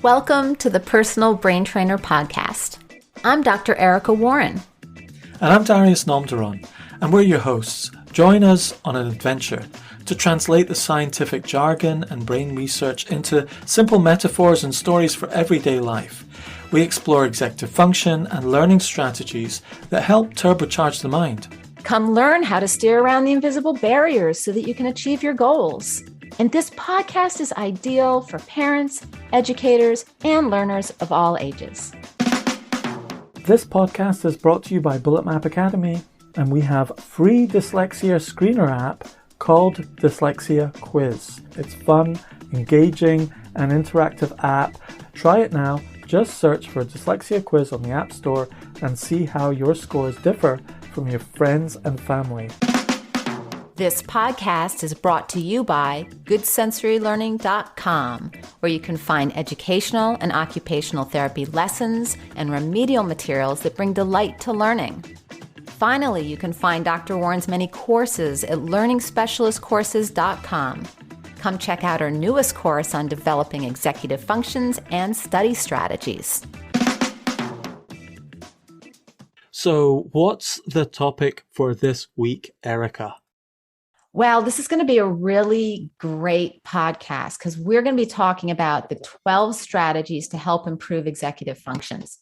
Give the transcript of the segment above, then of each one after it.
Welcome to the Personal Brain Trainer Podcast. I'm Dr. Erica Warren. And I'm Darius Nomdaron, and we're your hosts. Join us on an adventure to translate the scientific jargon and brain research into simple metaphors and stories for everyday life. We explore executive function and learning strategies that help turbocharge the mind. Come learn how to steer around the invisible barriers so that you can achieve your goals. And this podcast is ideal for parents, educators, and learners of all ages. This podcast is brought to you by Bullet Map Academy, and we have a free dyslexia screener app called Dyslexia Quiz. It's fun, engaging, and interactive app. Try it now. Just search for Dyslexia Quiz on the App Store and see how your scores differ from your friends and family. This podcast is brought to you by GoodSensoryLearning.com, where you can find educational and occupational therapy lessons and remedial materials that bring delight to learning. Finally, you can find Dr. Warren's many courses at LearningSpecialistCourses.com. Come check out our newest course on developing executive functions and study strategies. So, what's the topic for this week, Erica? Well, this is going to be a really great podcast because we're going to be talking about the 12 strategies to help improve executive functions.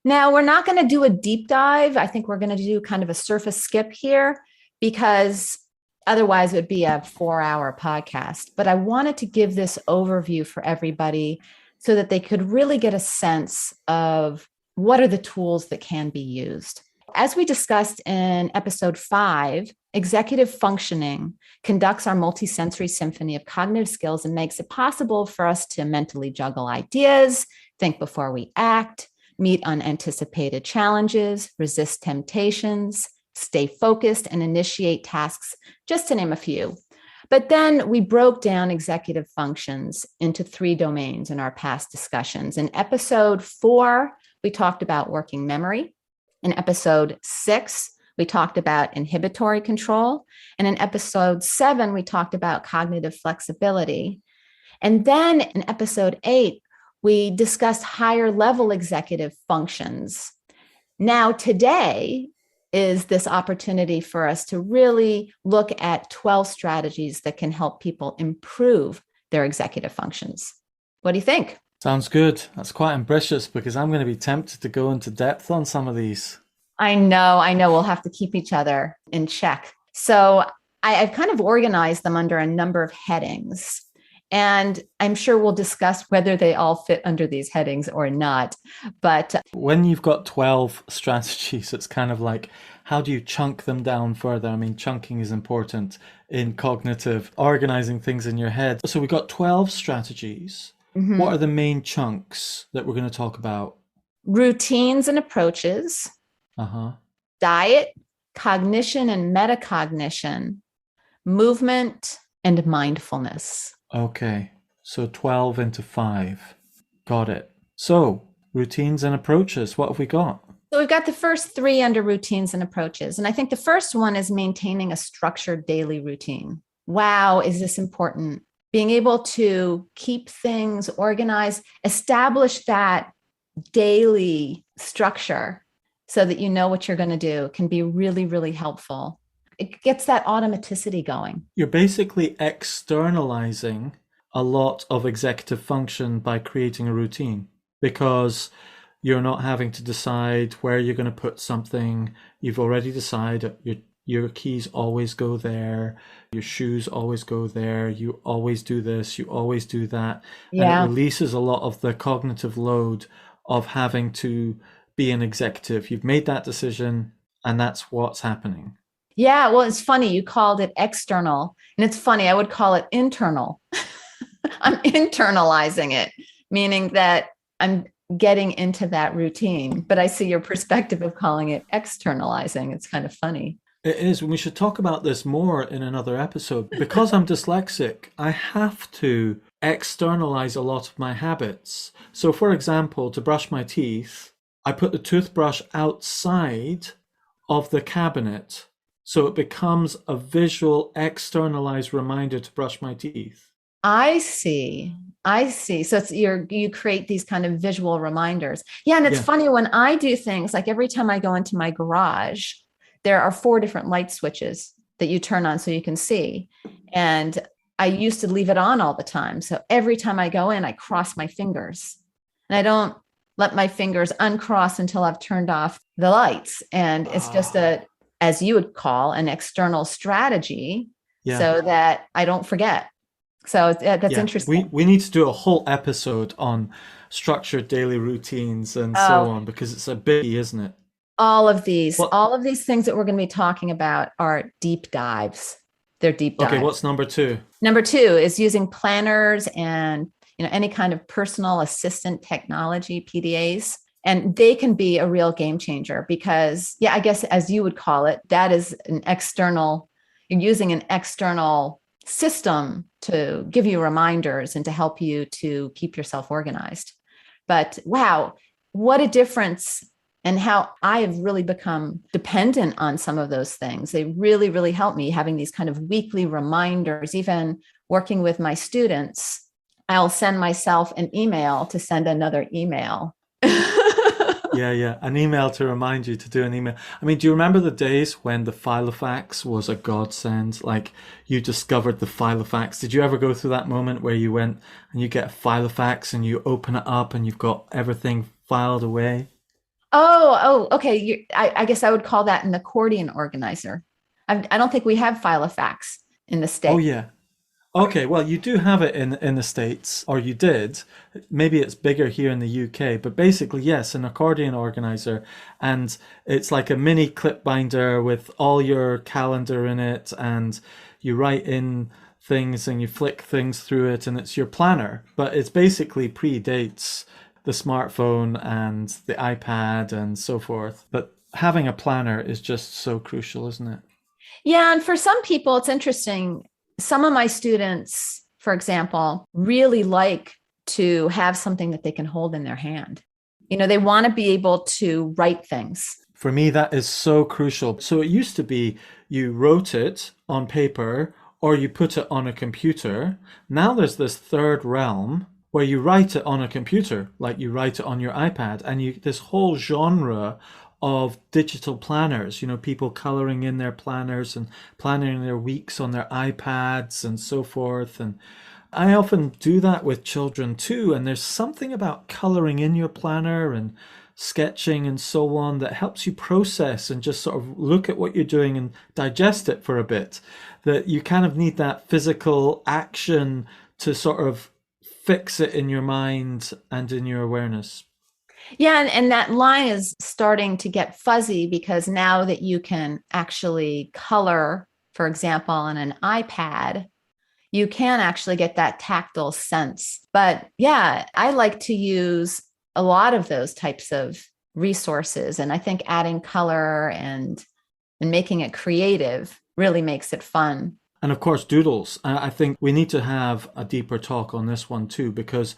Now, we're not going to do a deep dive. I think we're going to do kind of a surface skip here because otherwise it would be a 4-hour podcast. But I wanted to give this overview for everybody so that they could really get a sense of what are the tools that can be used. As we discussed in episode 5, executive functioning conducts our multisensory symphony of cognitive skills and makes it possible for us to mentally juggle ideas, think before we act, meet unanticipated challenges, resist temptations, stay focused, and initiate tasks, just to name a few. But then we broke down executive functions into 3 domains in our past discussions. In episode 4, we talked about working memory. In episode 6, we talked about inhibitory control. And in episode 7, we talked about cognitive flexibility. And then in episode 8, we discussed higher level executive functions. Now, today is this opportunity for us to really look at 12 strategies that can help people improve their executive functions. What do you think? Sounds good. That's quite ambitious because I'm going to be tempted to go into depth on some of these. I know. We'll have to keep each other in check. So I've kind of organized them under a number of headings. And I'm sure we'll discuss whether they all fit under these headings or not. But when you've got 12 strategies, it's kind of like, how do you chunk them down further? I mean, chunking is important in cognitive, organizing things in your head. So we've got 12 strategies. Mm-hmm. What are the main chunks that we're going to talk about? Routines and approaches, diet, cognition and metacognition, movement, and mindfulness. Okay, so 12 into 5. Got it. So, routines and approaches, what have we got? So we've got the first 3 under routines and approaches. And I think the first one is maintaining a structured daily routine. Wow, is this important? Being able to keep things organized, establish that daily structure so that you know what you're going to do can be really, really helpful. It gets that automaticity going. You're basically externalizing a lot of executive function by creating a routine because you're not having to decide where you're going to put something. You've already decided your keys always go there. Your shoes always go there. You always do this. You always do that. Yeah. And it releases a lot of the cognitive load of having to be an executive. You've made that decision and that's what's happening. Yeah, well, it's funny. You called it external. And it's funny, I would call it internal. I'm internalizing it, meaning that I'm getting into that routine. But I see your perspective of calling it externalizing. It's kind of funny. It is. We should talk about this more in another episode. Because I'm dyslexic, I have to externalize a lot of my habits. So, for example, to brush my teeth, I put the toothbrush outside of the cabinet. So it becomes a visual, externalized reminder to brush my teeth. I see. I see. So you create these kind of visual reminders. Yeah. And it's Yeah. funny when I do things like every time I go into my garage, there are 4 different light switches that you turn on so you can see. And I used to leave it on all the time. So every time I go in, I cross my fingers and I don't let my fingers uncross until I've turned off the lights. And it's just Ah, as you would call, an external strategy yeah. so that I don't forget. So that's Yeah. We interesting. we need to do a whole episode on structured daily routines and so Oh, on because it's a biggie, isn't it? What all of these things that we're going to be talking about are deep dives. They're deep okay, dives. what's number two? Number 2 is using planners and any kind of personal assistant technology, PDAs. And they can be a real game changer because, yeah, I guess as you would call it, that is you're using an external system to give you reminders and to help you to keep yourself organized. But wow, what a difference, and how I have really become dependent on some of those things. They really, really help me having these kind of weekly reminders, even working with my students. I'll send myself an email to send another email. Yeah, yeah. An email to remind you to do an email. I mean, do you remember the days when the Filofax was a godsend? Like you discovered the Filofax. Did you ever go through that moment where you went and you get a Filofax and you open it up and you've got everything filed away? Okay. I guess I would call that an accordion organizer. I don't think we have Filofax in the Oh state. yeah. Okay, well, you do have it in the States, or you did. Maybe it's bigger here in the UK, but basically, yes, an accordion organizer, and it's like a mini clip binder with all your calendar in it, and you write in things and you flick things through it, and it's your planner. But it's basically predates the smartphone and the iPad and so forth. But having a planner is just so crucial, isn't it? Yeah, and for some people, it's interesting. Some of my students, for example, really like to have something that they can hold in their hand. They want to be able to write things. For me, that is so crucial. So it used to be you wrote it on paper or you put it on a computer. Now there's this third realm where you write it on a computer, like you write it on your iPad, and this whole genre of digital planners, people coloring in their planners and planning their weeks on their iPads and so forth. And I often do that with children too. And there's something about coloring in your planner and sketching and so on that helps you process and just sort of look at what you're doing and digest it for a bit. That you kind of need that physical action to sort of fix it in your mind and in your awareness. Yeah, and that line is starting to get fuzzy because now that you can actually color, for example, on an iPad, you can actually get that tactile sense. But yeah, I like to use a lot of those types of resources. And I think adding color and making it creative really makes it fun. And of course, doodles. I think we need to have a deeper talk on this one too, because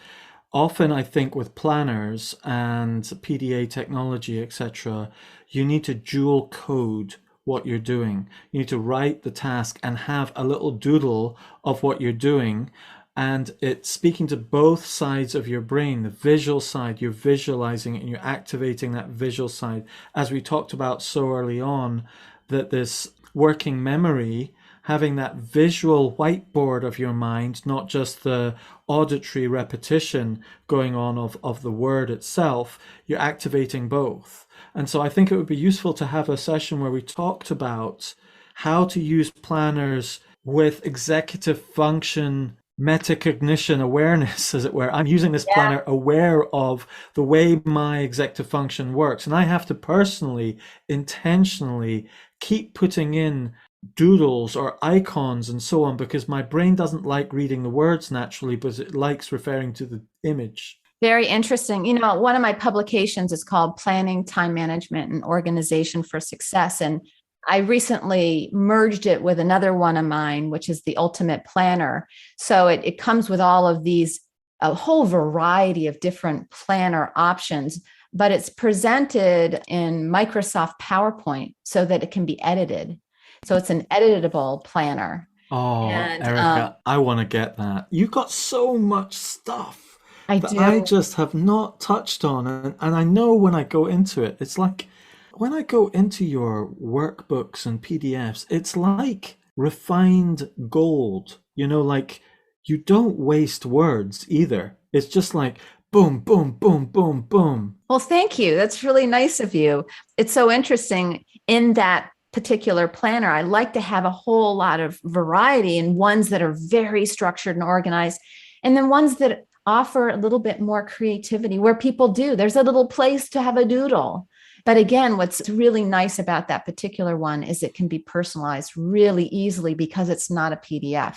often I think with planners and PDA technology, etc., you need to dual code what you're doing. You need to write the task and have a little doodle of what you're doing. And it's speaking to both sides of your brain, the visual side, you're visualizing it and you're activating that visual side. As we talked about so early on, that this working memory, having that visual whiteboard of your mind, not just the auditory repetition going on of the word itself, you're activating both. And so I think it would be useful to have a session where we talked about how to use planners with executive function metacognition awareness, as it were. I'm using this Yeah. planner aware of the way my executive function works. And I have to personally, intentionally keep putting in doodles or icons and so on because my brain doesn't like reading the words naturally, but it likes referring to the image. Very interesting. One of my publications is called Planning, Time Management, and Organization for Success. And I recently merged it with another one of mine, which is the Ultimate Planner. So it comes with all of these, a whole variety of different planner options, but it's presented in Microsoft PowerPoint so that it can be edited. So it's an editable planner. Oh, And Erica, I want to get that. You've got so much stuff I that I do. just have not touched on. And I know when I go into it, it's like when I go into your workbooks and PDFs, it's like refined gold. Like you don't waste words either. It's just like boom, boom, boom, boom, boom. Well, thank you. That's really nice of you. It's so interesting in that particular planner. I like to have a whole lot of variety and ones that are very structured and organized, and then ones that offer a little bit more creativity where people do. There's a little place to have a doodle. But again, what's really nice about that particular one is it can be personalized really easily because it's not a PDF.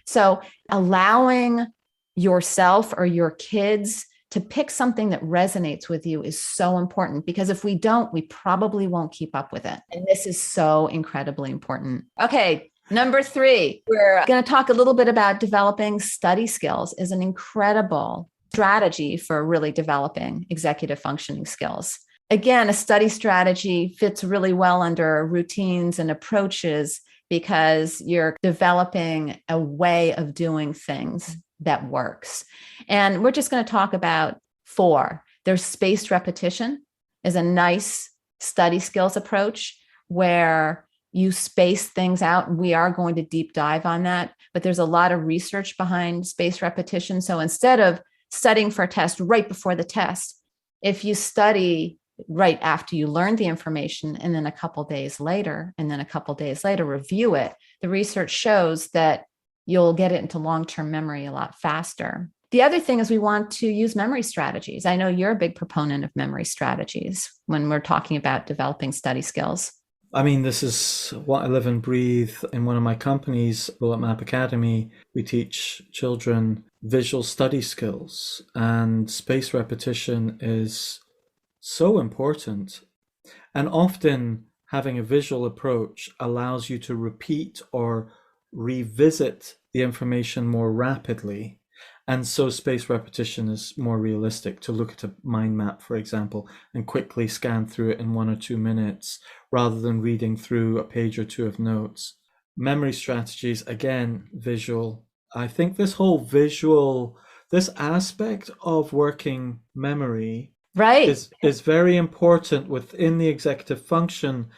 So allowing yourself or your kids to pick something that resonates with you is so important, because if we don't, we probably won't keep up with it. And this is so incredibly important. Okay, number 3, we're going to talk a little bit about developing study skills is an incredible strategy for really developing executive functioning skills. Again, a study strategy fits really well under routines and approaches because you're developing a way of doing things that works. And we're just going to talk about 4. There's spaced repetition is a nice study skills approach where you space things out. We are going to deep dive on that, but there's a lot of research behind spaced repetition. So instead of studying for a test right before the test, if you study right after you learn the information and then a couple days later, and then a couple days later, review it, the research shows that you'll get it into long-term memory a lot faster. The other thing is we want to use memory strategies. I know you're a big proponent of memory strategies when we're talking about developing study skills. I mean, this is what I live and breathe in one of my companies, Bullet Map Academy. We teach children visual study skills, and space repetition is so important. And often having a visual approach allows you to repeat or revisit the information more rapidly. And so space repetition is more realistic to look at a mind map, for example, and quickly scan through it in 1 or 2 minutes rather than reading through a page or 2 of notes. Memory strategies, again, visual. I think this aspect of working memory Right. is very important within the executive function.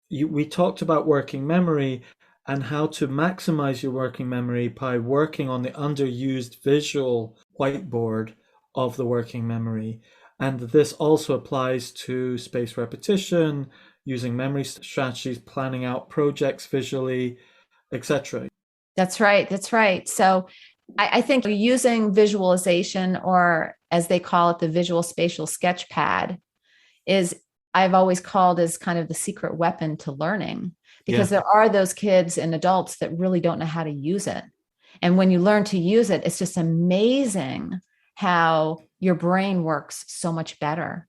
We talked about working memory and how to maximize your working memory by working on the underused visual whiteboard of the working memory. And this also applies to spaced repetition, using memory strategies, planning out projects visually, etc. That's right. That's right. So I think using visualization, or as they call it, the visual spatial sketch pad, is I've always called as kind of the secret weapon to learning, because Yeah. there are those kids and adults that really don't know how to use it. And when you learn to use it, it's just amazing how your brain works so much better.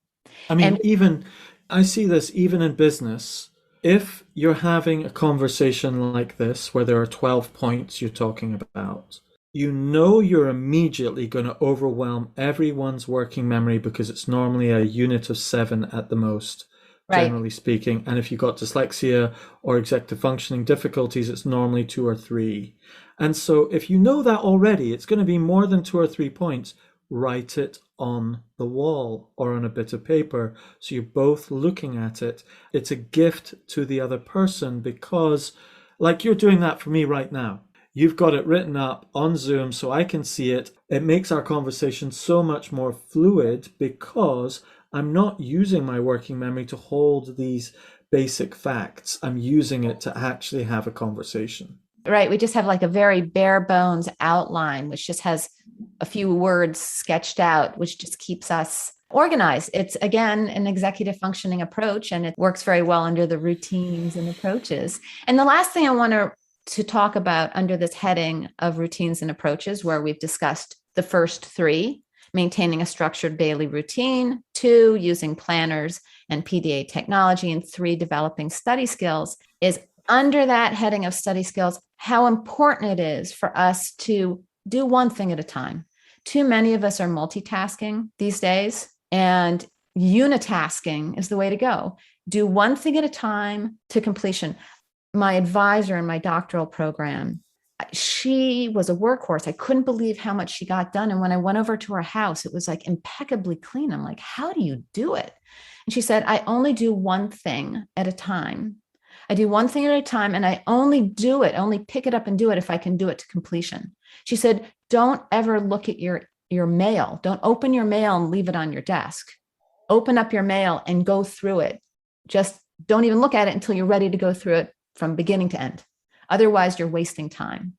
I mean, And I see this even in business. If you're having a conversation like this, where there are 12 points you're talking about, you're immediately going to overwhelm everyone's working memory because it's normally a unit of 7 at the most, right. generally speaking. And if you've got dyslexia or executive functioning difficulties, it's normally 2 or 3. And so if you know that already, it's going to be more than 2 or 3 points. Write it on the wall or on a bit of paper so you're both looking at it. It's a gift to the other person because, like you're doing that for me right now, you've got it written up on Zoom so I can see it. It makes our conversation so much more fluid because I'm not using my working memory to hold these basic facts. I'm using it to actually have a conversation. Right. We just have like a very bare bones outline, which just has a few words sketched out, which just keeps us organized. It's, again, an executive functioning approach, and it works very well under the routines and approaches. And the last thing I want to talk about under this heading of routines and approaches, where we've discussed the first 3, maintaining a structured daily routine, 2, using planners and PDA technology, and 3, developing study skills, is under that heading of study skills, how important it is for us to do one thing at a time. Too many of us are multitasking these days, and unitasking is the way to go. Do one thing at a time to completion. My advisor in my doctoral program she was a workhorse. I couldn't believe how much she got done. And when I went over to her house, it was like impeccably clean. I'm like, how do you do it? And she said, I only do one thing at a time. I do one thing at a time, and I only pick it up and do it if I can do it to completion. She said, don't ever look at your mail. Don't open your mail and leave it on your desk. Open up your mail and go through it. Just don't even look at it until you're ready to go through it from beginning to end. Otherwise, you're wasting time.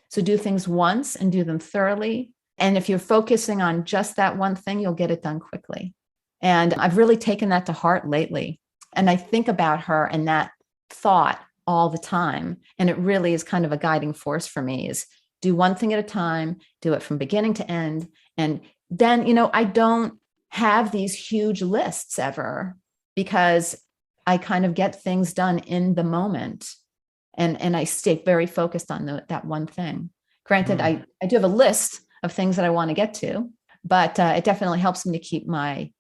So do things once and do them thoroughly. And if you're focusing on just that one thing, you'll get it done quickly. And I've really taken that to heart lately. And I think about her and that thought all the time. And it really is kind of a guiding force for me, is do one thing at a time, do it from beginning to end. And then, I don't have these huge lists ever, because I kind of get things done in the moment. And I stay very focused on that one thing. Granted, I do have a list of things that I want to get to, but it definitely helps me to keep my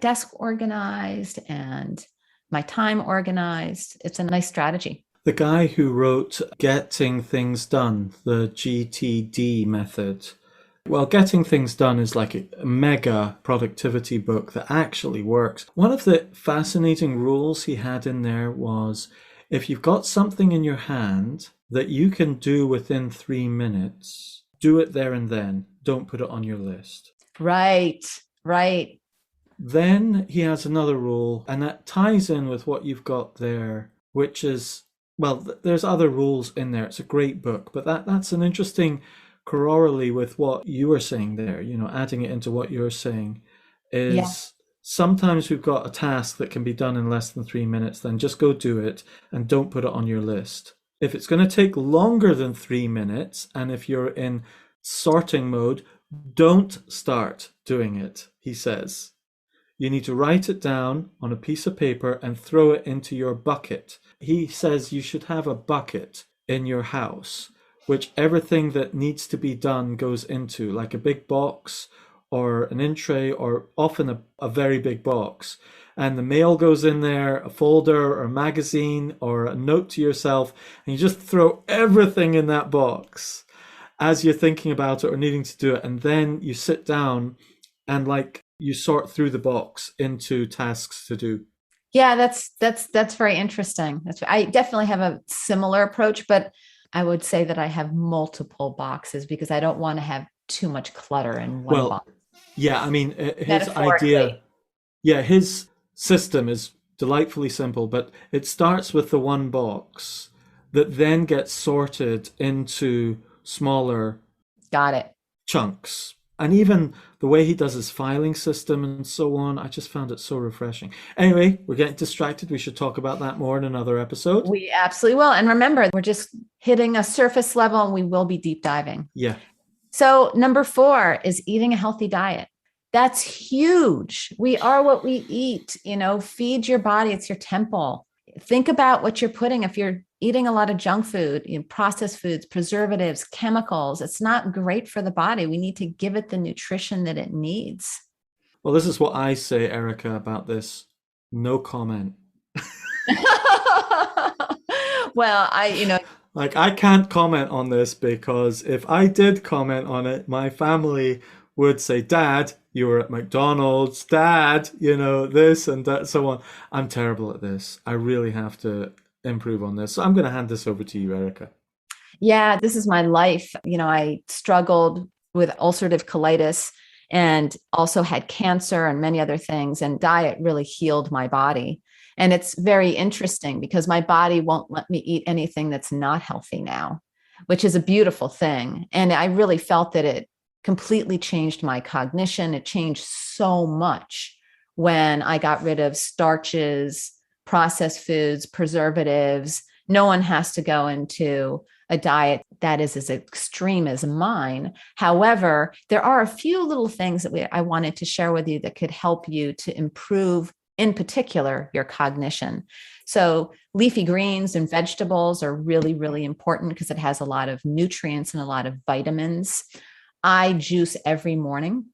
desk organized and my time organized. It's a nice strategy. The guy who wrote Getting Things Done, the GTD method, well, Getting Things Done is like a mega productivity book that actually works. One of the fascinating rules he had in there was, if you've got something in your hand that you can do within 3 minutes, do it there and then. Don't put it on your list. Right. Then he has another rule, and that ties in with what you've got there, which is, well, there's other rules in there. It's a great book, but that's an interesting corollary with what you were saying there, adding it into what you're saying is... Yeah. Sometimes we've got a task that can be done in less than 3 minutes, then just go do it and don't put it on your list. If it's going to take longer than 3 minutes, and if you're in sorting mode, don't start doing it, he says. You need to write it down on a piece of paper and throw it into your bucket. He says you should have a bucket in your house, which everything that needs to be done goes into, like a big box or an in tray, or often a very big box. And the mail goes in there, a folder or a magazine or a note to yourself, and you just throw everything in that box as you're thinking about it or needing to do it. And then you sit down and you sort through the box into tasks to do. Yeah, that's very interesting. I definitely have a similar approach, but I would say that I have multiple boxes because I don't want to have too much clutter in one box. Yeah, I mean, his idea, his system is delightfully simple, but it starts with the one box that then gets sorted into smaller chunks. And even the way he does his filing system and so on, I just found it so refreshing. Anyway, we're getting distracted. We should talk about that more in another episode. We absolutely will. And remember, we're just hitting a surface level and we will be deep diving. Yeah. So number 4 is eating a healthy diet. That's huge. We are what we eat, feed your body. It's your temple. Think about what you're putting. If you're eating a lot of junk food, processed foods, preservatives, chemicals, it's not great for the body. We need to give it the nutrition that it needs. Well, this is what I say, Erica, about this. No comment. Well, I can't comment on this because if I did comment on it, my family would say, Dad, you were at McDonald's, Dad, this and that, so on. I'm terrible at this. I really have to improve on this. So I'm going to hand this over to you, Erica. Yeah, this is my life. I struggled with ulcerative colitis and also had cancer and many other things. And diet really healed my body. And it's very interesting because my body won't let me eat anything that's not healthy now, which is a beautiful thing. And I really felt that it completely changed my cognition. It changed so much when I got rid of starches, processed foods, preservatives. No one has to go into a diet that is as extreme as mine. However, there are a few little things that I wanted to share with you that could help you to improve, in particular, your cognition. So leafy greens and vegetables are really, really important because it has a lot of nutrients and a lot of vitamins. I juice every morning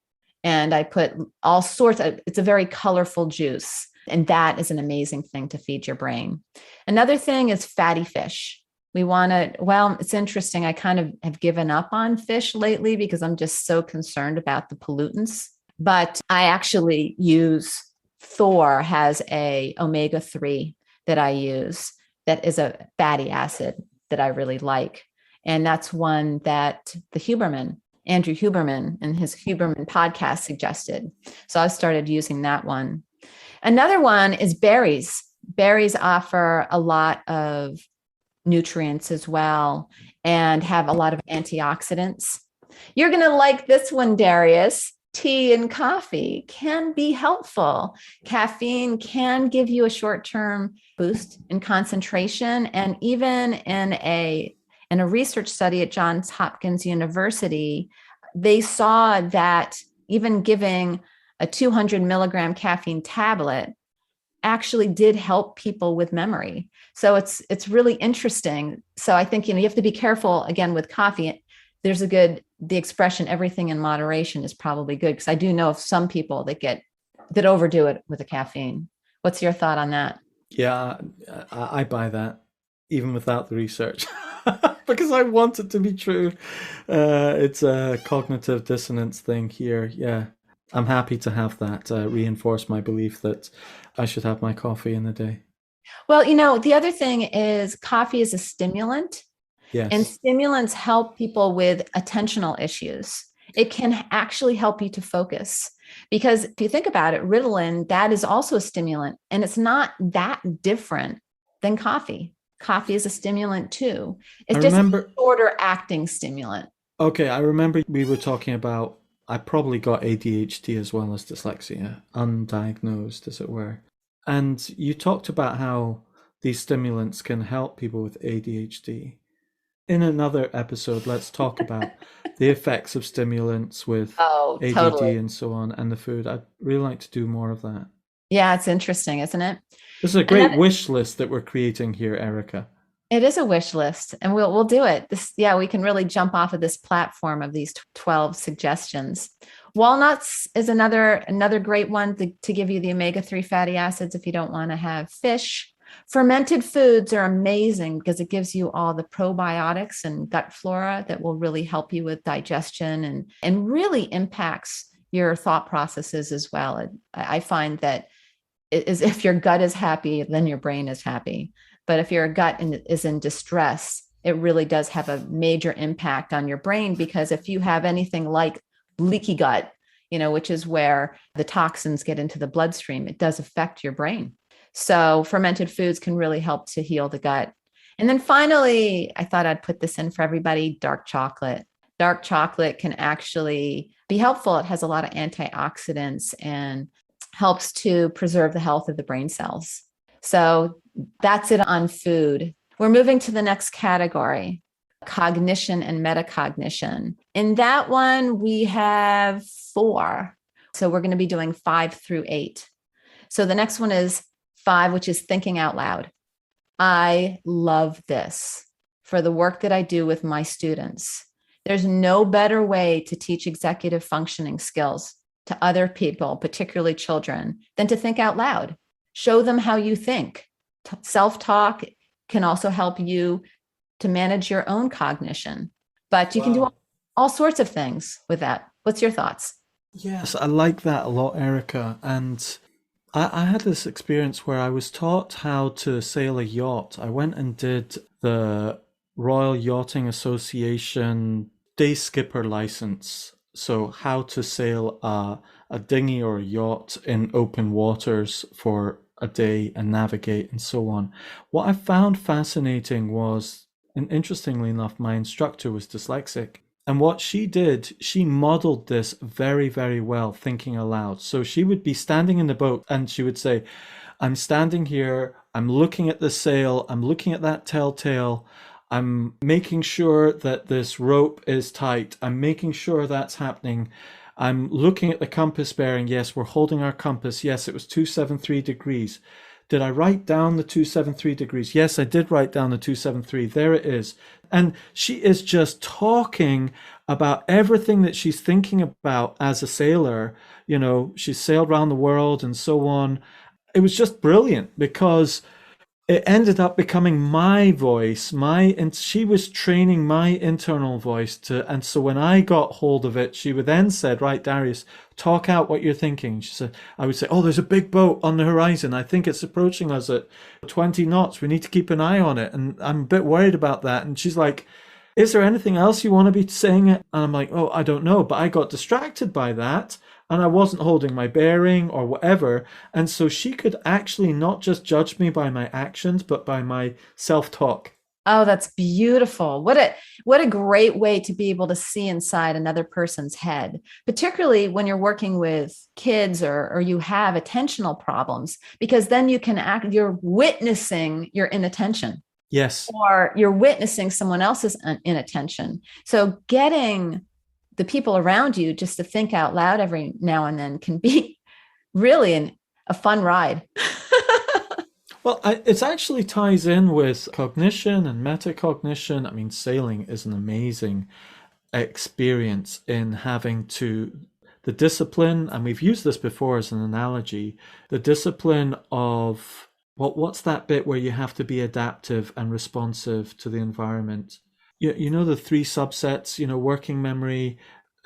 and I put all sorts of, it's a very colorful juice. And that is an amazing thing to feed your brain. Another thing is fatty fish. We want to, well, it's interesting. I kind of have given up on fish lately because I'm just so concerned about the pollutants. But I actually use Thor has a omega-3 that I use that is a fatty acid that I really like. And that's one that Andrew Huberman, in his Huberman podcast suggested. So I started using that one. Another one is berries. Berries offer a lot of nutrients as well and have a lot of antioxidants. You're going to like this one, Darius. Tea and coffee can be helpful. Caffeine can give you a short-term boost in concentration. And even in a research study at Johns Hopkins University, they saw that even giving a 200 milligram caffeine tablet actually did help people with memory. So it's really interesting. So I think, you have to be careful again with coffee. There's the expression, everything in moderation is probably good, because I do know of some people that overdo it with the caffeine. What's your thought on that? Yeah, I buy that even without the research because I want it to be true. It's a cognitive dissonance thing here. Yeah, I'm happy to have that reinforce my belief that I should have my coffee in the day. Well, the other thing is coffee is a stimulant. And Yes. stimulants help people with attentional issues. It can actually help you to focus, because if you think about it, Ritalin, that is also a stimulant, and it's not that different than coffee. Coffee is a stimulant too. It's just a shorter acting stimulant. Okay, I remember we were talking about, I probably got ADHD as well as dyslexia, undiagnosed as it were. And you talked about how these stimulants can help people with ADHD. In another episode, let's talk about the effects of stimulants with ADD Totally. and so on, and the food. I'd really like to do more of that. Yeah, it's interesting, isn't it? This is a great wish list that we're creating here, Erica. It is a wish list, and we'll do it. We can really jump off of this platform of these 12 suggestions. Walnuts is another great one to give you the omega-3 fatty acids if you don't want to have fish. Fermented foods are amazing because it gives you all the probiotics and gut flora that will really help you with digestion and really impacts your thought processes as well. I find that if your gut is happy, then your brain is happy. But if your gut is in distress, it really does have a major impact on your brain, because if you have anything like leaky gut, which is where the toxins get into the bloodstream, it does affect your brain. So fermented foods can really help to heal the gut. And then finally, I thought I'd put this in for everybody, dark chocolate. Dark chocolate can actually be helpful. It has a lot of antioxidants and helps to preserve the health of the brain cells. So that's it on food. We're moving to the next category, cognition and metacognition. In that one, we have 4. So we're going to be doing 5 through 8. So the next one is 5, which is thinking out loud. I love this for the work that I do with my students. There's no better way to teach executive functioning skills to other people, particularly children, than to think out loud. Show them how you think. Self-talk can also help you to manage your own cognition, but you can do all sorts of things with that. What's your thoughts? Yes, I like that a lot, Erica. And I had this experience where I was taught how to sail a yacht. I went and did the Royal Yachting Association day skipper license. So how to sail a dinghy or a yacht in open waters for a day and navigate and so on. What I found fascinating was, and interestingly enough, my instructor was dyslexic. And what she did, she modeled this very, very well, thinking aloud. So she would be standing in the boat and she would say, I'm standing here, I'm looking at the sail, I'm looking at that telltale, I'm making sure that this rope is tight, I'm making sure that's happening. I'm looking at the compass bearing. Yes, we're holding our compass. Yes, it was 273 degrees. Did I write down the 273 degrees? Yes, I did write down the 273. There it is. And she is just talking about everything that she's thinking about as a sailor. She's sailed around the world and so on. It was just brilliant because it ended up becoming my voice, and she was training my internal voice and so when I got hold of it, she would then said, right, Darius, talk out what you're thinking. She said, I would say, oh, there's a big boat on the horizon. I think it's approaching us at 20 knots. We need to keep an eye on it. And I'm a bit worried about that. And she's like, is there anything else you want to be saying? And I'm like, oh, I don't know. But I got distracted by that and I wasn't holding my bearing or whatever. And so she could actually not just judge me by my actions, but by my self-talk. Oh, that's beautiful. What a great way to be able to see inside another person's head, particularly when you're working with kids or you have attentional problems, because then you can you're witnessing your inattention. Yes. Or you're witnessing someone else's inattention. So getting the people around you just to think out loud every now and then can be really a fun ride. Well, it actually ties in with cognition and metacognition. I mean, sailing is an amazing experience in having the discipline, and we've used this before as an analogy, the discipline of what's that bit where you have to be adaptive and responsive to the environment? You know the three subsets, working memory,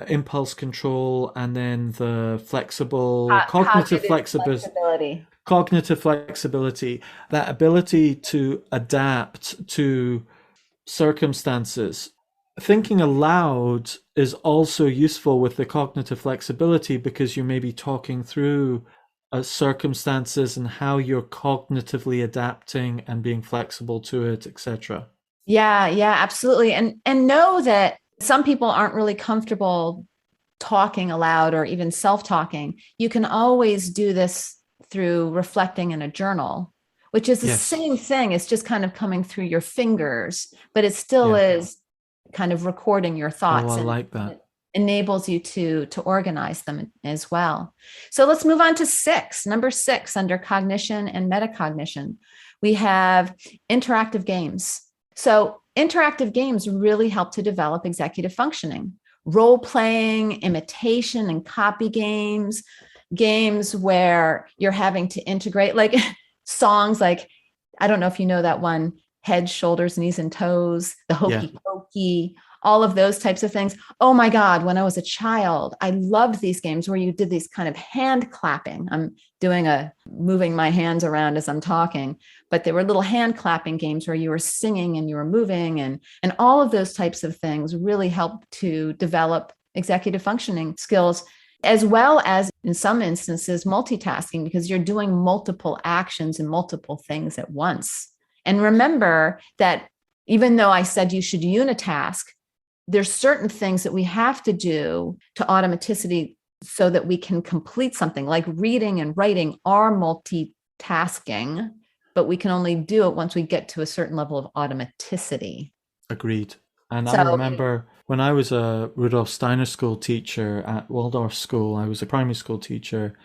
impulse control, and then the cognitive flexibility. Cognitive flexibility, that ability to adapt to circumstances. Thinking aloud is also useful with the cognitive flexibility because you may be talking through circumstances and how you're cognitively adapting and being flexible to it, etc. Yeah, absolutely. And know that some people aren't really comfortable talking aloud or even self-talking. You can always do this through reflecting in a journal, which is the same thing. It's just kind of coming through your fingers, but it still is kind of recording your thoughts. Oh, I like that. Enables you to organize them as well. So let's move on to number 6 under cognition and metacognition. We have interactive games. So interactive games really help to develop executive functioning. Role playing, imitation, and copy games where you're having to integrate like songs like, I don't know if you know that one, Head, Shoulders, Knees, and Toes, the Hokey Pokey, all of those types of things. Oh my God, when I was a child, I loved these games where you did these kind of hand clapping. I'm moving my hands around as I'm talking, but there were little hand clapping games where you were singing and you were moving and all of those types of things really help to develop executive functioning skills, as well as in some instances, multitasking, because you're doing multiple actions and multiple things at once. And remember that even though I said you should unitask, there's certain things that we have to do to automaticity so that we can complete something, like reading and writing are multitasking, but we can only do it once we get to a certain level of automaticity. Agreed. And I remember when I was a Rudolf Steiner school teacher at Waldorf School, I was a primary school teacher,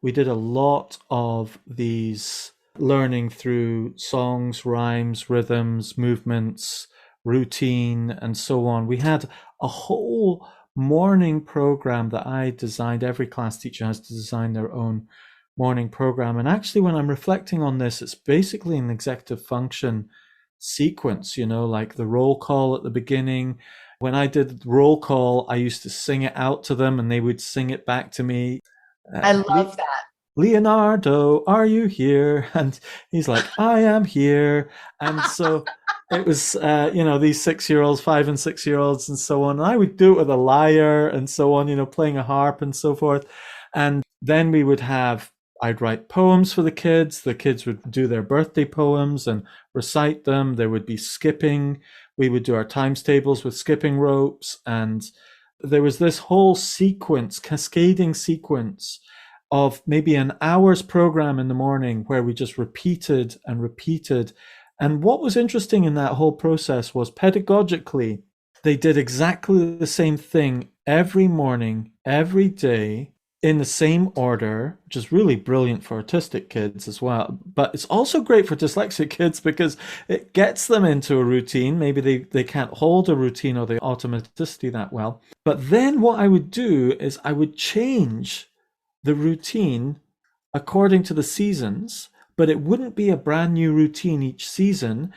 we did a lot of these learning through songs, rhymes, rhythms, movements, routine, and so on. We had a whole morning program that I designed. Every class teacher has to design their own morning program. And actually, when I'm reflecting on this, it's basically an executive function sequence, like the roll call at the beginning. When I did roll call, I used to sing it out to them and they would sing it back to me. I love that. Leonardo, are you here? And he's like, I am here. And so it was, these 6-year-olds, 5 and 6-year-olds and so on. And I would do it with a lyre and so on, playing a harp and so forth. And then I'd write poems for the kids. The kids would do their birthday poems and recite them. There would be skipping. We would do our times tables with skipping ropes. And there was this whole cascading sequence of maybe an hour's program in the morning where we just repeated and repeated. And what was interesting in that whole process was pedagogically, they did exactly the same thing every morning, every day, in the same order, which is really brilliant for autistic kids as well. But it's also great for dyslexic kids because it gets them into a routine. Maybe they can't hold a routine or the automaticity that well. But then what I would do is I would change the routine according to the seasons, but it wouldn't be a brand new routine each season.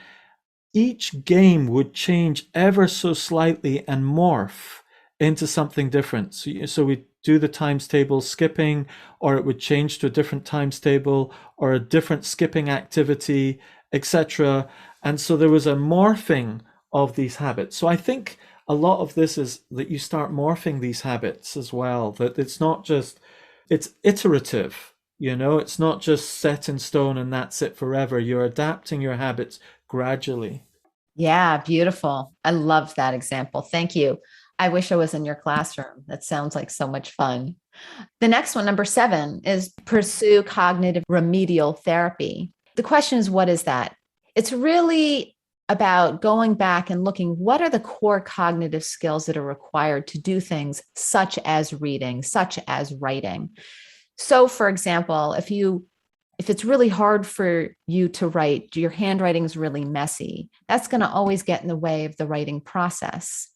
Each game would change ever so slightly and morph into something different. So we do the times table skipping, or it would change to a different times table or a different skipping activity, etc. And so there was a morphing of these habits. So I think a lot of this is that you start morphing these habits as well, that it's not just, it's iterative, it's not just set in stone and that's it forever. You're adapting your habits gradually. Yeah, beautiful. I love that example. Thank you. I wish I was in your classroom. That sounds like so much fun. The next one, number 7, is pursue cognitive remedial therapy. The question is, what is that? It's really about going back and looking, what are the core cognitive skills that are required to do things such as reading, such as writing? So, for example, if it's really hard for you to write, your handwriting is really messy, that's going to always get in the way of the writing process.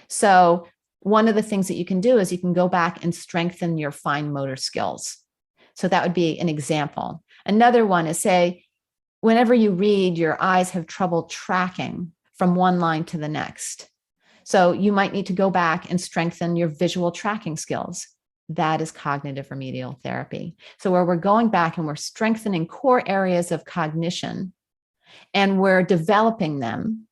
So one of the things that you can do is you can go back and strengthen your fine motor skills. So that would be an example. Another one is, say, whenever you read, your eyes have trouble tracking from one line to the next. So you might need to go back and strengthen your visual tracking skills. That is cognitive remedial therapy. So where we're going back and we're strengthening core areas of cognition, and we're developing them,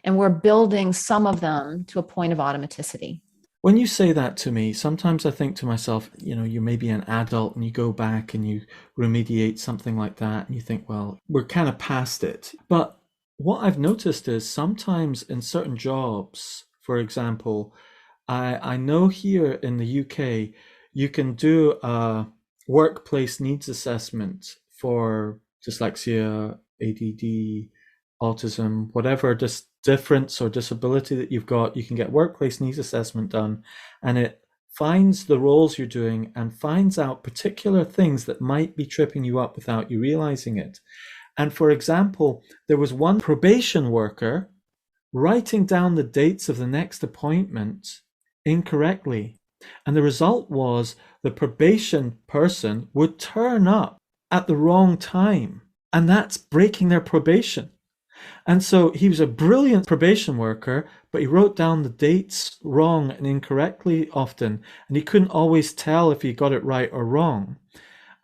and we're building some of them to a point of automaticity. When you say that to me, sometimes I think to myself, you may be an adult and you go back and you remediate something like that and you think, well, we're kind of past it. But what I've noticed is sometimes in certain jobs, for example, I know here in the UK, you can do a workplace needs assessment for dyslexia, ADD, autism, whatever difference or disability that you've got. You can get workplace needs assessment done, and it finds the roles you're doing and finds out particular things that might be tripping you up without you realizing it. And for example, there was one probation worker writing down the dates of the next appointment incorrectly. And the result was the probation person would turn up at the wrong time, and that's breaking their probation. And so he was a brilliant probation worker, but he wrote down the dates wrong and incorrectly often, and he couldn't always tell if he got it right or wrong.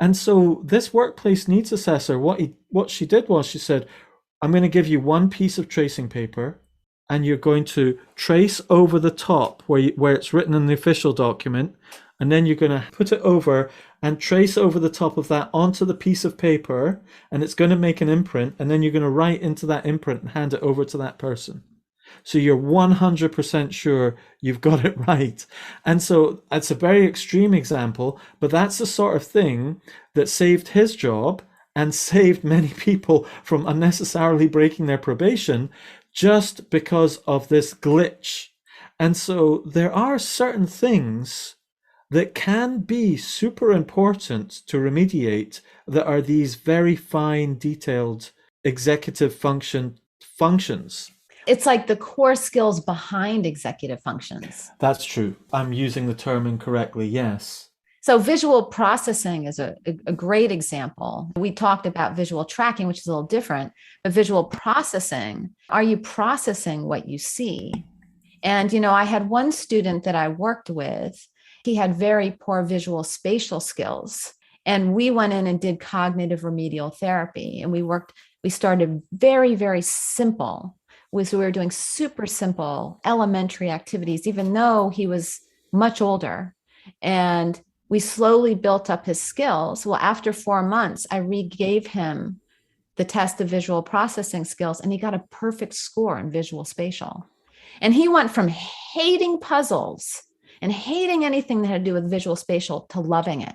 And so this workplace needs assessor, what she did was she said, I'm going to give you one piece of tracing paper, and you're going to trace over the top where it's written in the official document, and then you're going to put it over and trace over the top of that onto the piece of paper, and it's going to make an imprint, and then you're going to write into that imprint and hand it over to that person. So you're 100% sure you've got it right. And so it's a very extreme example, but that's the sort of thing that saved his job and saved many people from unnecessarily breaking their probation just because of this glitch. And so there are certain things that can be super important to remediate that are these very fine, detailed executive functions. It's like the core skills behind executive functions. That's true. I'm using the term incorrectly, yes. So visual processing is a great example. We talked about visual tracking, which is a little different, but visual processing, are you processing what you see? And, I had one student that I worked with, he had very poor visual spatial skills. And we went in and did cognitive remedial therapy. And we started very, very simple. So we were doing super simple elementary activities, even though he was much older. And we slowly built up his skills. Well, after 4 months, I re-gave him the test of visual processing skills, and he got a perfect score in visual spatial. And he went from hating puzzles and hating anything that had to do with visual spatial to loving it.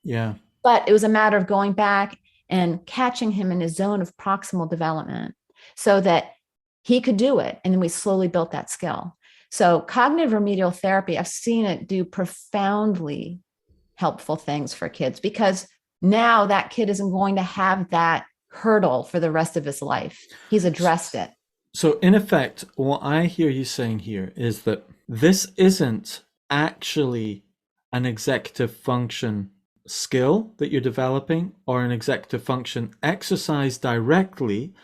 Yeah. But it was a matter of going back and catching him in his zone of proximal development so that he could do it. And then we slowly built that skill. So cognitive remedial therapy, I've seen it do profoundly helpful things for kids, because now that kid isn't going to have that hurdle for the rest of his life. He's addressed it. So in effect, what I hear you saying here is that this isn't actually an executive function skill that you're developing or an executive function exercise directly,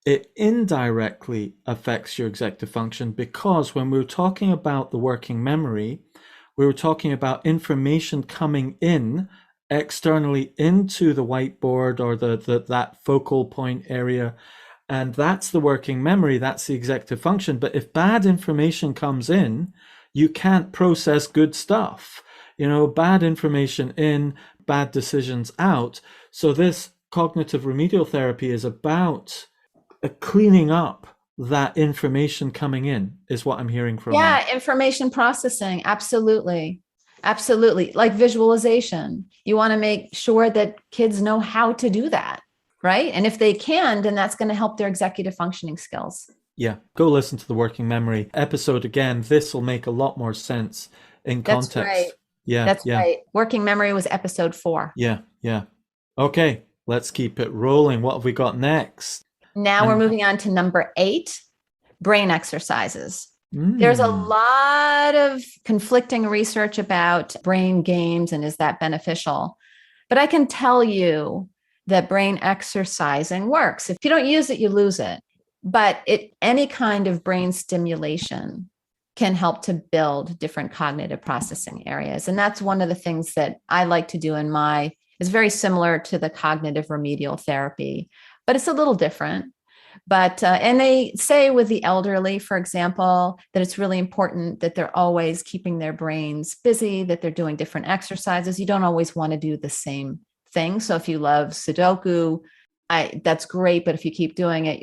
it indirectly affects your executive function, because when we were talking about the working memory, we were talking about information coming in externally into the whiteboard or that focal point area. And that's the working memory, that's the executive function. But if bad information comes in, you can't process good stuff. Bad information in, bad decisions out. So this cognitive remedial therapy is about cleaning up that information coming in, is what I'm hearing from you. Yeah, information processing. Absolutely. Absolutely. Like visualization. You want to make sure that kids know how to do that, right? And if they can, then that's going to help their executive functioning skills. Yeah, go listen to the working memory episode again. This will make a lot more sense in context. That's right. Yeah, that's right. Working memory was episode 4. Yeah. Okay, let's keep it rolling. What have we got next? Now we're moving on to number 8, brain exercises. There's a lot of conflicting research about brain games and is that beneficial. But I can tell you that brain exercising works. If you don't use it, you lose it. But any kind of brain stimulation can help to build different cognitive processing areas. And that's one of the things that I like to do is very similar to the cognitive remedial therapy, but it's a little different. But, and they say with the elderly, for example, that it's really important that they're always keeping their brains busy, that they're doing different exercises. You don't always want to do the same thing. So if you love Sudoku, that's great. But if you keep doing it,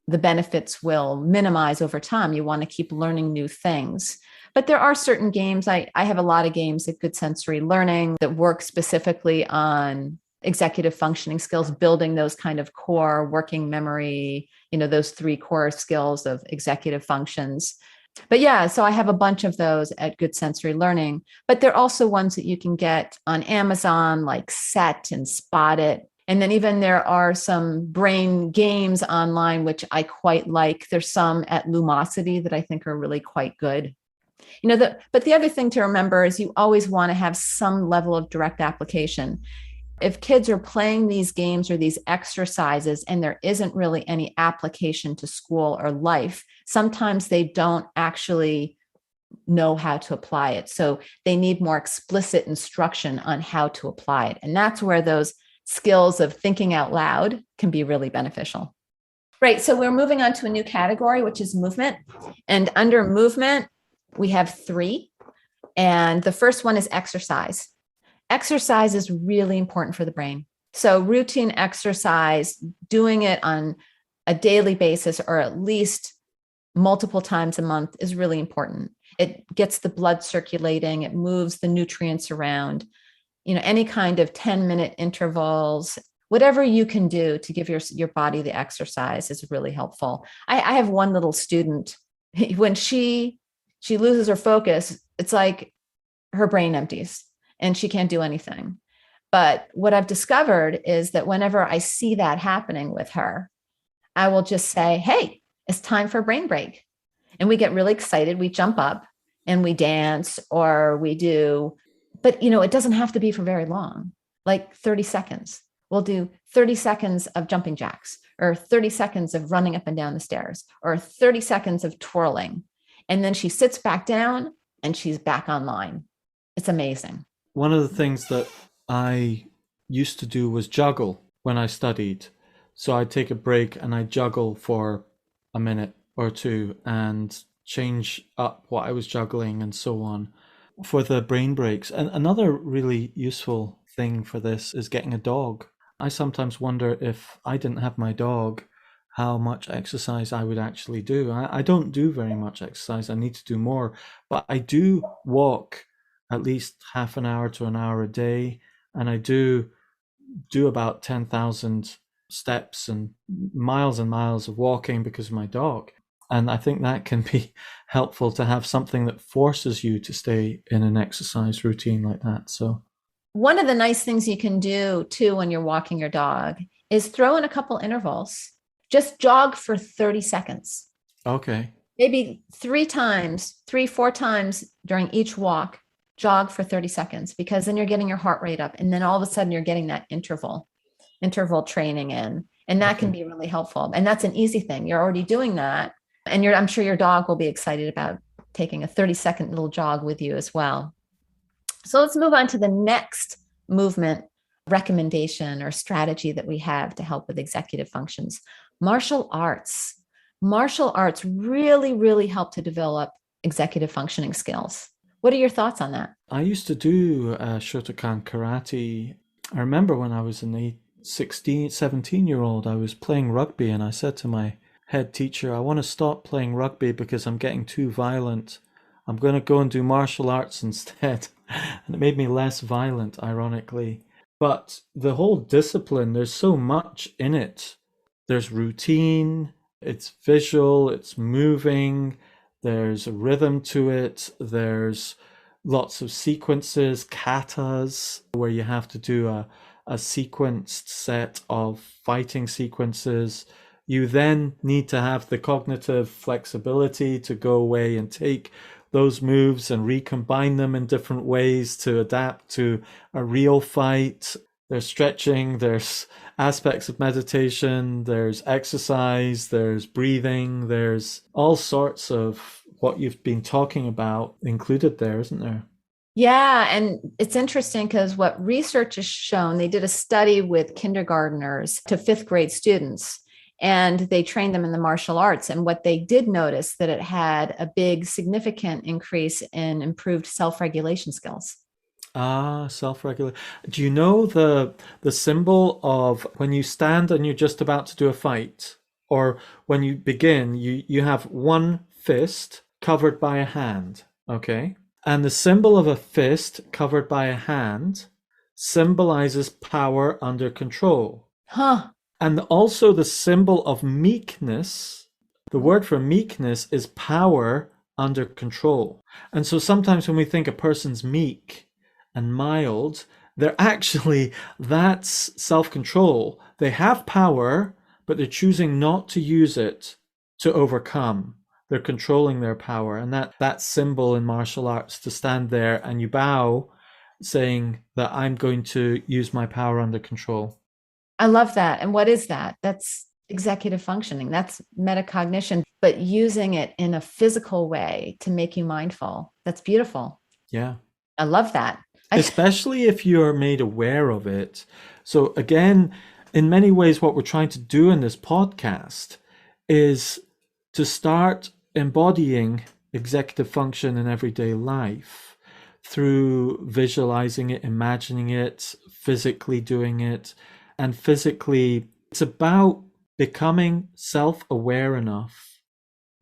the benefits will minimize over time. You want to keep learning new things. But there are certain games. I have a lot of games at Good Sensory Learning that work specifically on executive functioning skills, building those kind of core working memory, those 3 core skills of executive functions. But yeah, so I have a bunch of those at Good Sensory Learning, but they're also ones that you can get on Amazon, like Set and Spot It. And then even there are some brain games online, which I quite like. There's some at Lumosity that I think are really quite good. But the other thing to remember is you always want to have some level of direct application. If kids are playing these games or these exercises and there isn't really any application to school or life, sometimes they don't actually know how to apply it. So they need more explicit instruction on how to apply it. And that's where those skills of thinking out loud can be really beneficial. Right. So we're moving on to a new category, which is movement. And under movement, we have 3. And the first one is exercise. Exercise is really important for the brain. So routine exercise, doing it on a daily basis or at least multiple times a month is really important. It gets the blood circulating, it moves the nutrients around. Any kind of 10-minute intervals, whatever you can do to give your body the exercise is really helpful. I have one little student, when she loses her focus, it's like her brain empties and she can't do anything. But what I've discovered is that whenever I see that happening with her, I will just say, hey, it's time for a brain break. And we get really excited. We jump up and we dance or we do, but it doesn't have to be for very long, like 30 seconds. We'll do 30 seconds of jumping jacks or 30 seconds of running up and down the stairs or 30 seconds of twirling. And then she sits back down and she's back online. It's amazing. One of the things that I used to do was juggle when I studied. So I'd take a break and I'd juggle for a minute or 2 and change up what I was juggling and so on for the brain breaks. And another really useful thing for this is getting a dog. I sometimes wonder if I didn't have my dog, how much exercise I would actually do. I don't do very much exercise. I need to do more, but I do walk at least half an hour to an hour a day. And I do about 10,000 steps and miles of walking because of my dog. And I think that can be helpful to have something that forces you to stay in an exercise routine like that. So one of the nice things you can do too when you're walking your dog is throw in a couple intervals. Just jog for 30 seconds. Okay. Maybe 3, 4 times during each walk. jog for 30 seconds, because then you're getting your heart rate up. And then all of a sudden you're getting that interval training in. And that can Okay. be really helpful. And that's an easy thing. You're already doing that. And I'm sure your dog will be excited about taking a 30-second little jog with you as well. So let's move on to the next movement recommendation or strategy that we have to help with executive functions. Martial arts. Martial arts really, really help to develop executive functioning skills. What are your thoughts on that? I used to do Shotokan karate. I remember when I was an 16, 17-year-old, I was playing rugby and I said to my head teacher, I want to stop playing rugby because I'm getting too violent. I'm going to go and do martial arts instead. And it made me less violent, ironically. But the whole discipline, there's so much in it. There's routine, it's visual, it's moving, there's a rhythm to it, there's lots of sequences, katas, where you have to do a sequenced set of fighting sequences. You then need to have the cognitive flexibility to go away and take those moves and recombine them in different ways to adapt to a real fight. There's stretching, there's aspects of meditation, there's exercise, there's breathing, there's all sorts of what you've been talking about included there, isn't there? Yeah, and it's interesting because what research has shown, they did a study with kindergartners to fifth grade students, and they trained them in the martial arts. And what they did notice that it had a big, significant increase in improved self-regulation skills. Ah, self-regulate. Do you know the symbol of when you stand and you're just about to do a fight, or when you begin, you have one fist covered by a hand, okay? And the symbol of a fist covered by a hand symbolizes power under control. Huh. And also the symbol of meekness, the word for meekness is power under control. And so sometimes when we think a person's meek and mild, that's self-control. They have power, but they're choosing not to use it to overcome. They're controlling their power. And that symbol in martial arts, to stand there and you bow, saying that I'm going to use my power under control. I love that. And what is that? That's executive functioning. That's metacognition, but using it in a physical way to make you mindful. That's beautiful. Yeah. I love that. Especially if you're made aware of it. So again, in many ways, what we're trying to do in this podcast is to start embodying executive function in everyday life through visualizing it, imagining it, physically doing it. And physically, it's about becoming self-aware enough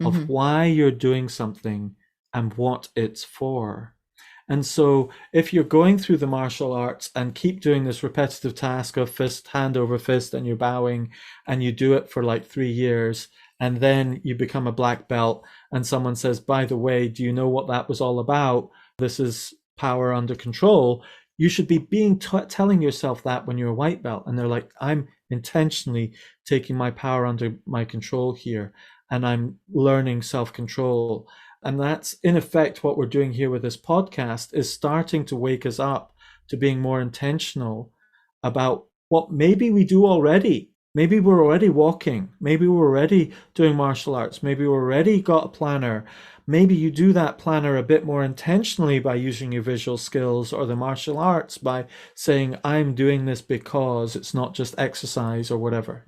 of why you're doing something and what it's for. And so if you're going through the martial arts and keep doing this repetitive task of fist, hand over fist, and you're bowing, and you do it for like 3 years, and then you become a black belt, and someone says, by the way, do you know what that was all about? This is power under control. You should be telling yourself that when you're a white belt. And they're like, I'm intentionally taking my power under my control here, and I'm learning self-control. And that's in effect what we're doing here with this podcast, is starting to wake us up to being more intentional about what maybe we do already. Maybe we're already walking. Maybe we're already doing martial arts. Maybe we've already got a planner. Maybe you do that planner a bit more intentionally by using your visual skills, or the martial arts by saying, I'm doing this because it's not just exercise or whatever,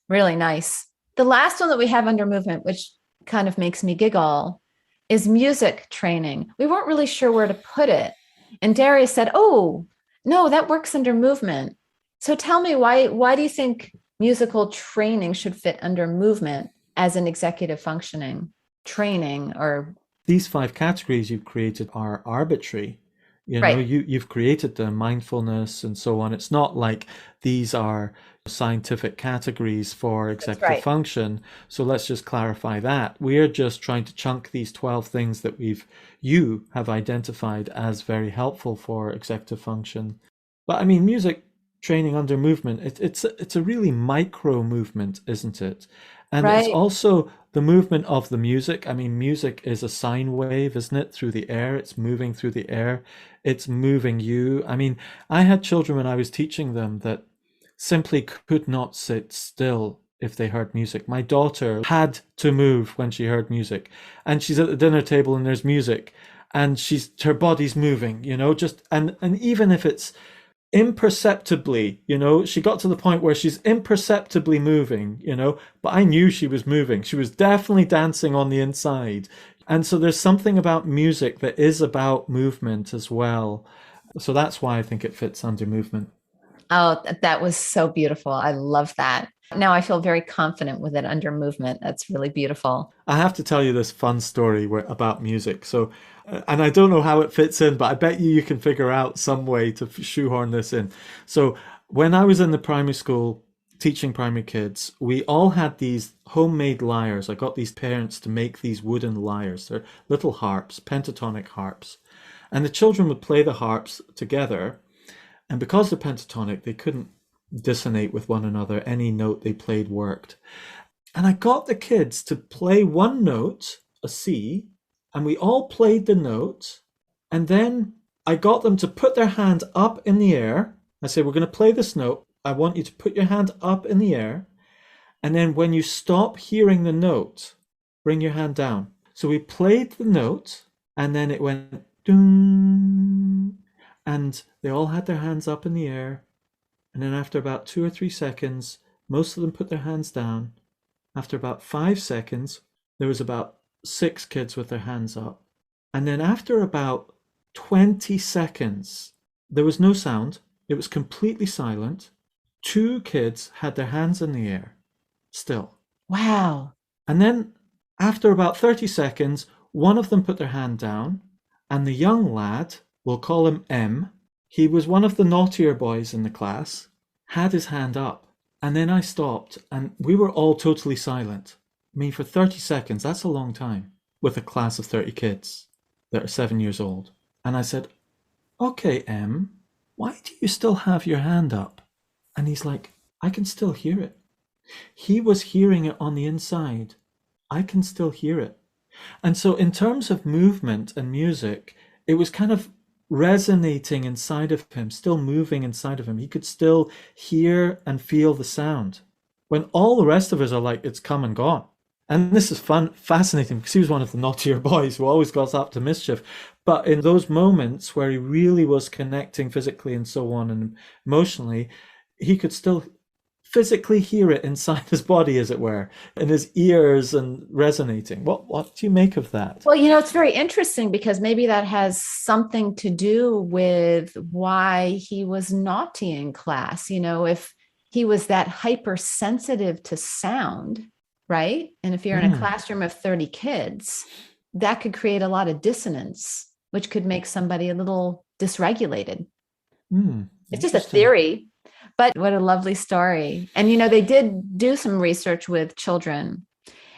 Really nice. The last one that we have under movement, which kind of makes me giggle, is music training. We weren't really sure where to put it. And Darius said, oh, no, that works under movement. So tell me, why do you think musical training should fit under movement as an executive functioning training? Or these 5 categories you've created are arbitrary. right. You've created the mindfulness and so on. It's not like these are scientific categories for executive function. So let's just clarify that. We're just trying to chunk these 12 things that you have identified as very helpful for executive function. But I mean, music training under movement, it's a really micro movement, isn't it? And it's also the movement of the music. I mean, music is a sine wave, isn't it? Through the air. It's moving through the air. It's moving you. I mean, I had children when I was teaching them that simply could not sit still if they heard music. My daughter had to move when she heard music, and she's at the dinner table and there's music, and her body's moving, just and even if it's imperceptibly, she got to the point where she's imperceptibly moving, but I knew she was moving. She was definitely dancing on the inside. And so there's something about music that is about movement as well. So that's why I think it fits under movement. Oh, that was so beautiful. I love that. Now I feel very confident with it under movement. That's really beautiful. I have to tell you this fun story about music. So, and I don't know how it fits in, but I bet you can figure out some way to shoehorn this in. So when I was in the primary school teaching primary kids, we all had these homemade lyres. I got these parents to make these wooden lyres. They're little harps, pentatonic harps. And the children would play the harps together. And because they're pentatonic, they couldn't dissonate with one another. Any note they played worked. And I got the kids to play one note, a C, and we all played the note. And then I got them to put their hand up in the air. I said, we're going to play this note. I want you to put your hand up in the air. And then when you stop hearing the note, bring your hand down. So we played the note, and then it went doom. And they all had their hands up in the air. And then after about 2 or 3 seconds, most of them put their hands down. After about 5 seconds, there was about 6 kids with their hands up. And then after about 20 seconds, there was no sound. It was completely silent. 2 kids had their hands in the air still. Wow. And then after about 30 seconds, one of them put their hand down, and the young lad, we'll call him M, he was one of the naughtier boys in the class, had his hand up. And then I stopped, and we were all totally silent. I mean, for 30 seconds, that's a long time with a class of 30 kids that are 7 years old. And I said, okay, M, why do you still have your hand up? And he's like, I can still hear it. He was hearing it on the inside. I can still hear it. And so in terms of movement and music, it was kind of resonating inside of him, still moving inside of him. He could still hear and feel the sound when all the rest of us are like, it's come and gone. And this is fascinating, because he was one of the naughtier boys who always got up to mischief. But in those moments where he really was connecting physically and so on and emotionally, he could still physically hear it inside his body, as it were, in his ears and resonating. What do you make of that? Well, it's very interesting, because maybe that has something to do with why he was naughty in class. If he was that hypersensitive to sound, right? And if you're in a classroom of 30 kids, that could create a lot of dissonance, which could make somebody a little dysregulated. It's just a theory. But what a lovely story. And, they did do some research with children,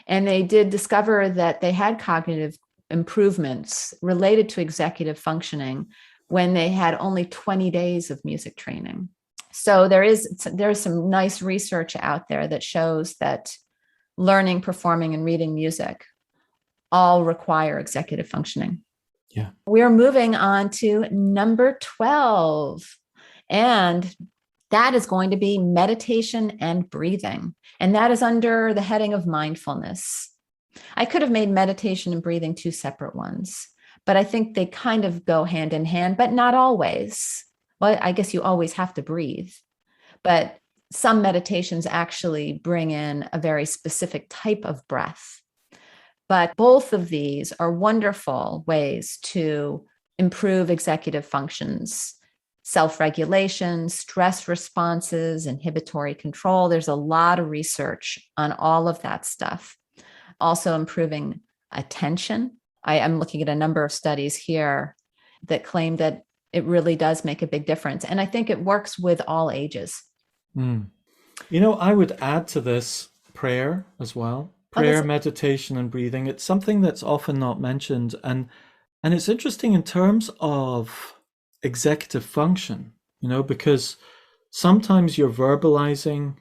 and they did discover that they had cognitive improvements related to executive functioning when they had only 20 days of music training. So there is some nice research out there that shows that learning, performing, and reading music all require executive functioning. Yeah. We're moving on to number 12. And that is going to be meditation and breathing. And that is under the heading of mindfulness. I could have made meditation and breathing 2 separate ones, but I think they kind of go hand in hand, but not always. Well, I guess you always have to breathe, but some meditations actually bring in a very specific type of breath. But both of these are wonderful ways to improve executive functions. Self-regulation, stress responses, inhibitory control. There's a lot of research on all of that stuff. Also improving attention. I'm looking at a number of studies here that claim that it really does make a big difference. And I think it works with all ages. I would add to this prayer as well. Prayer, meditation, and breathing. It's something that's often not mentioned. And it's interesting in terms of executive function, because sometimes you're verbalizing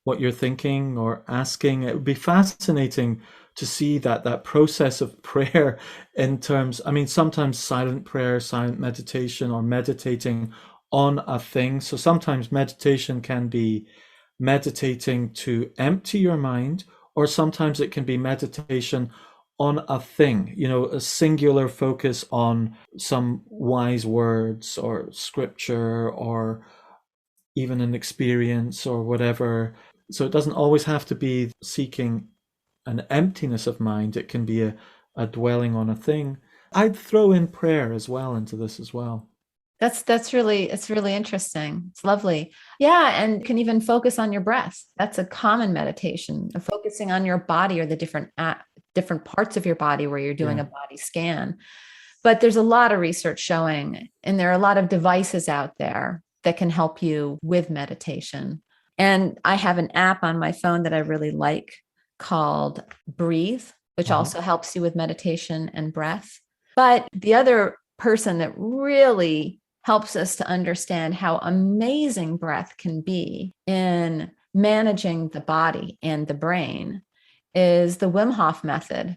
what you're thinking or asking. It would be fascinating to see that process of prayer in terms, I mean, sometimes silent prayer, silent meditation, or meditating on a thing. So sometimes meditation can be meditating to empty your mind, or sometimes it can be meditation on a thing, a singular focus on some wise words or scripture or even an experience or whatever. So it doesn't always have to be seeking an emptiness of mind. It can be a dwelling on a thing. I'd throw in prayer as well into this as well. It's really interesting. It's lovely. Yeah. And you can even focus on your breath. That's a common meditation, focusing on your body or the different parts of your body where you're doing a body scan. But there's a lot of research showing, and there are a lot of devices out there that can help you with meditation. And I have an app on my phone that I really like called Breathe, which also helps you with meditation and breath. But the other person that really helps us to understand how amazing breath can be in managing the body and the brain is the Wim Hof method.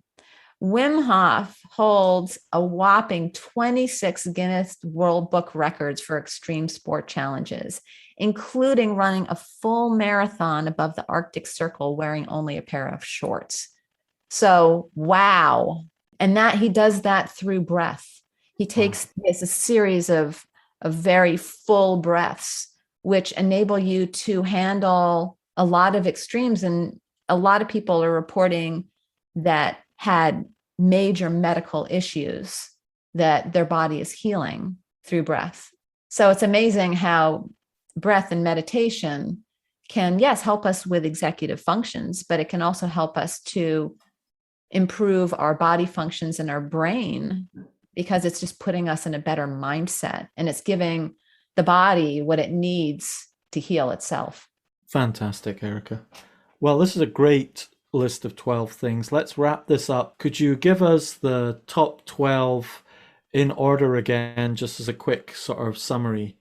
Wim Hof holds a whopping 26 Guinness World Book records for extreme sport challenges, including running a full marathon above the Arctic Circle wearing only a pair of shorts. So, wow. And that he does that through breath. He takes a series of very full breaths, which enable you to handle a lot of extremes. And a lot of people are reporting that had major medical issues that their body is healing through breath. So it's amazing how breath and meditation can, yes, help us with executive functions, but it can also help us to improve our body functions and our brain, because it's just putting us in a better mindset and it's giving the body what it needs to heal itself. Fantastic, Erica. Well, this is a great list of 12 things. Let's wrap this up. Could you give us the top 12 in order again, just as a quick sort of summary?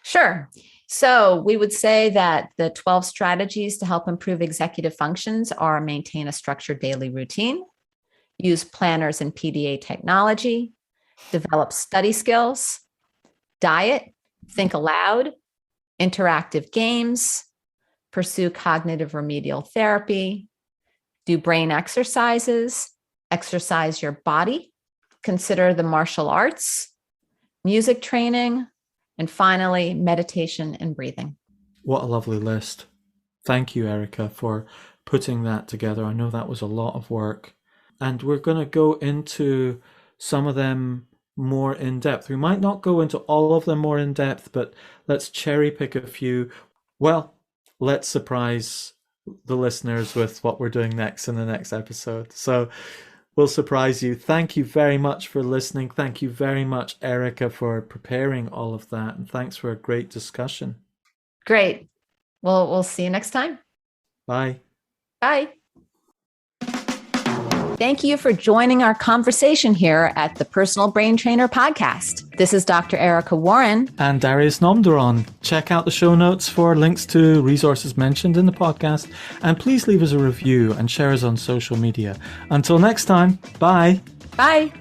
Sure. So we would say that the 12 strategies to help improve executive functions are: maintain a structured daily routine, use planners and PDA technology, develop study skills, diet, think aloud, interactive games, pursue cognitive remedial therapy, do brain exercises, exercise your body, consider the martial arts, music training, and finally, meditation and breathing. What a lovely list. Thank you, Erica, for putting that together. I know that was a lot of work. And we're going to go into some of them more in depth. We might not go into all of them more in depth, but let's cherry pick a few. Well, let's surprise the listeners with what we're doing next in the next episode. So we'll surprise you. Thank you very much for listening. Thank you very much, Erica, for preparing all of that. And thanks for a great discussion. Great. Well, we'll see you next time. Bye. Bye. Thank you for joining our conversation here at the Personal Brain Trainer Podcast. This is Dr. Erica Warren. And Darius Nomduron. Check out the show notes for links to resources mentioned in the podcast. And please leave us a review and share us on social media. Until next time, bye. Bye.